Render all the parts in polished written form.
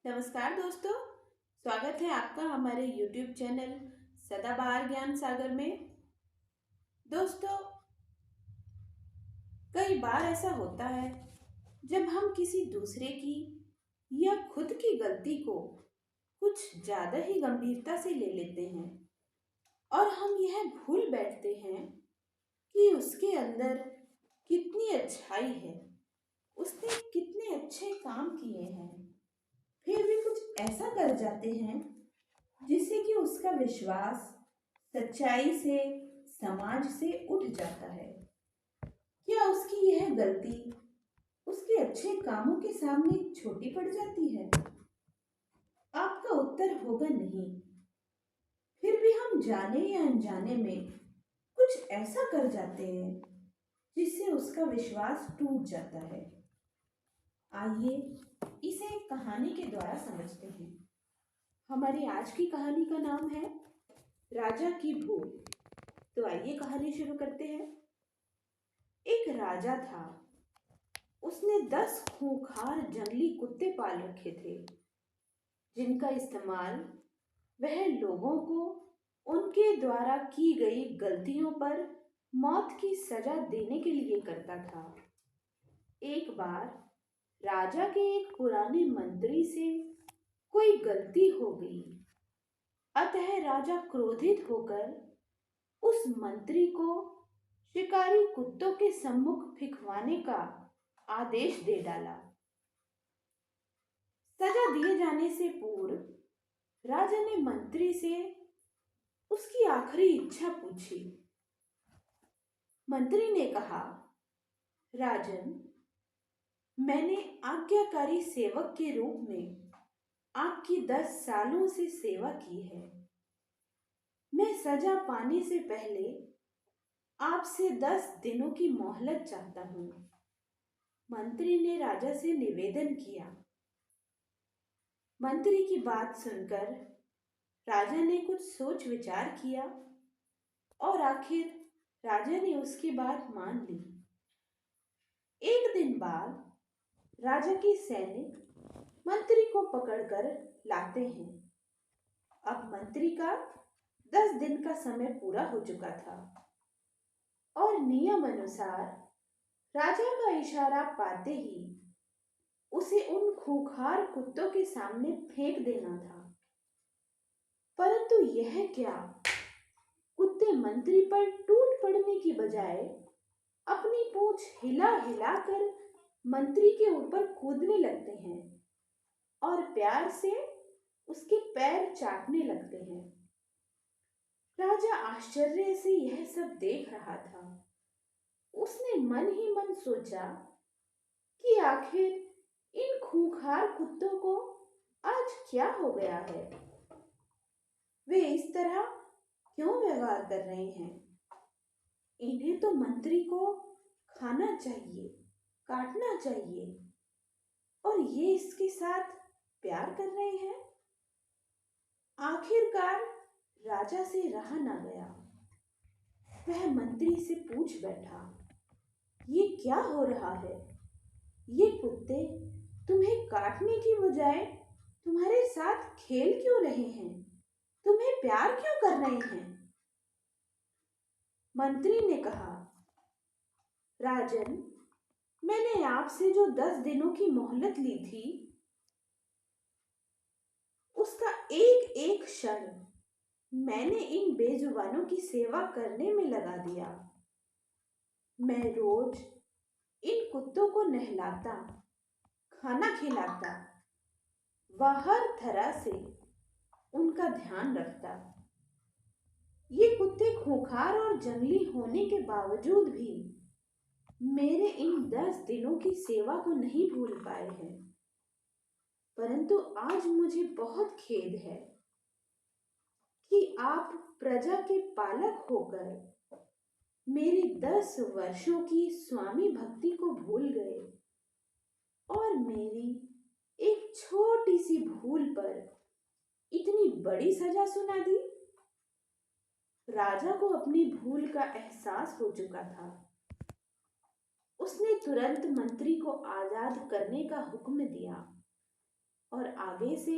नमस्कार दोस्तों। स्वागत है आपका हमारे YouTube चैनल सदाबहार ज्ञान सागर में। दोस्तों, कई बार ऐसा होता है जब हम किसी दूसरे की या खुद की गलती को कुछ ज़्यादा ही गंभीरता से ले लेते हैं और हम यह भूल बैठते हैं कि उसके अंदर कितनी अच्छाई है, उसने कितने अच्छे काम किए हैं, फिर भी कुछ ऐसा कर जाते हैं जिससे कि उसका विश्वास सच्चाई से, समाज से उठ जाता है। क्या उसकी यह गलती उसके अच्छे कामों के सामने छोटी पड़ जाती है? आपका उत्तर होगा नहीं। फिर भी हम जाने या अनजाने में कुछ ऐसा कर जाते हैं जिससे उसका विश्वास टूट जाता है। आइए इसे एक कहानी के द्वारा समझते हैं। हमारी आज की कहानी का नाम है राजा की भूल। तो आइए कहानी शुरू करते हैं। एक राजा था। उसने 10 खूंखार जंगली कुत्ते पाल रखे थे, जिनका इस्तेमाल वह लोगों को उनके द्वारा की गई गलतियों पर मौत की सजा देने के लिए करता था। एक बार राजा के एक पुराने मंत्री से कोई गलती हो गई, अतः राजा क्रोधित होकर उस मंत्री को शिकारी कुत्तों के सम्मुख फिंकवाने का आदेश दे डाला। सजा दिए जाने से पूर्व राजा ने मंत्री से उसकी आखिरी इच्छा पूछी। मंत्री ने कहा, राजन, मैंने आज्ञाकारी सेवक के रूप में आपकी 10 सालों से सेवा की है। मैं सजा पाने से पहले आपसे 10 दिनों की मोहलत चाहता हूं। मंत्री ने राजा से निवेदन किया। मंत्री की बात सुनकर राजा ने कुछ सोच विचार किया और आखिर राजा ने उसकी बात मान ली। एक दिन बाद राजा के सैनिक मंत्री को पकड़कर लाते हैं। अब मंत्री का 10 दिन का समय पूरा हो चुका था और नियम अनुसार राजा का इशारा पाते ही उसे उन खूंखार कुत्तों के सामने फेंक देना था। परंतु यह क्या, कुत्ते मंत्री पर टूट पड़ने की बजाय अपनी पूंछ हिला हिलाकर मंत्री के ऊपर कूदने लगते हैं और प्यार से उसके पैर चाटने लगते हैं। राजा आश्चर्य से यह सब देख रहा था। उसने मन ही मन सोचा कि आखिर इन खूंखार कुत्तों को आज क्या हो गया है? वे इस तरह क्यों व्यवहार कर रहे हैं? इन्हें तो मंत्री को खाना चाहिए, काटना चाहिए, और ये इसके साथ प्यार कर रहे हैं। आखिरकार राजा से रहा ना गया। वह मंत्री से पूछ बैठा, ये क्या हो रहा है? ये कुत्ते तुम्हें काटने की बजाय तुम्हारे साथ खेल क्यों रहे हैं? तुम्हें प्यार क्यों कर रहे हैं? मंत्री ने कहा, राजन, मैंने आपसे जो 10 दिनों की मोहलत ली थी, उसका एक एक क्षण मैंने इन बेजुबानों की सेवा करने में लगा दिया। मैं रोज इन कुत्तों को नहलाता, खाना खिलाता, व हर तरह से उनका ध्यान रखता। ये कुत्ते खूंखार और जंगली होने के बावजूद भी मेरे इन 10 दिनों की सेवा को नहीं भूल पाए हैं। परंतु आज मुझे बहुत खेद है कि आप प्रजा के पालक होकर मेरी 10 वर्षों की स्वामी भक्ति को भूल गए और मेरी एक छोटी सी भूल पर इतनी बड़ी सजा सुना दी। राजा को अपनी भूल का एहसास हो चुका था। उसने तुरंत मंत्री को आजाद करने का हुक्म दिया। और आगे से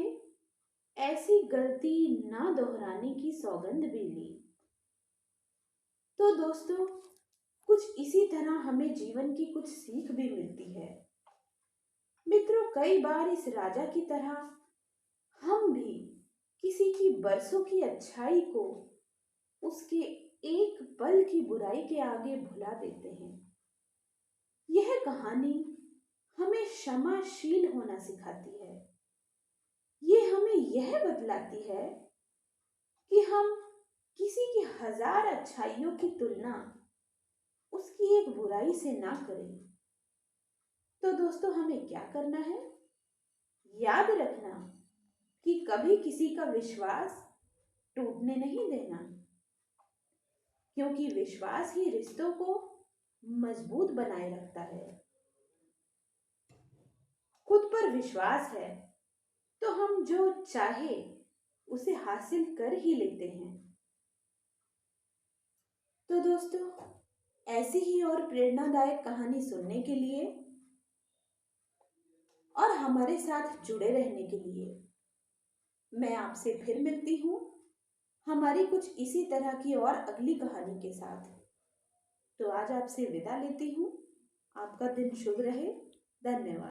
ऐसी गलती ना दोहराने की सौगंध भी ली। तो दोस्तों, कुछ इसी तरह हमें जीवन की कुछ सीख भी मिलती है। मित्रों, कई बार इस राजा की तरह हम भी किसी की बरसों की अच्छाई को उसके एक पल की बुराई के आगे भुला देते हैं। यह कहानी हमें क्षमाशील होना सिखाती है। ये हमें यह बतलाती है कि हम किसी की हजार अच्छाइयों की तुलना उसकी एक बुराई से ना करें। तो दोस्तों, हमें क्या करना है? याद रखना कि कभी किसी का विश्वास टूटने नहीं देना, क्योंकि विश्वास ही रिश्तों को मजबूत बनाए रखता है। खुद पर विश्वास है तो हम जो चाहे उसे हासिल कर ही लेते हैं। तो दोस्तों, ऐसी ही और प्रेरणादायक कहानी सुनने के लिए और हमारे साथ जुड़े रहने के लिए मैं आपसे फिर मिलती हूँ हमारी कुछ इसी तरह की और अगली कहानी के साथ। तो आज आपसे विदा लेती हूँ। आपका दिन शुभ रहे। धन्यवाद।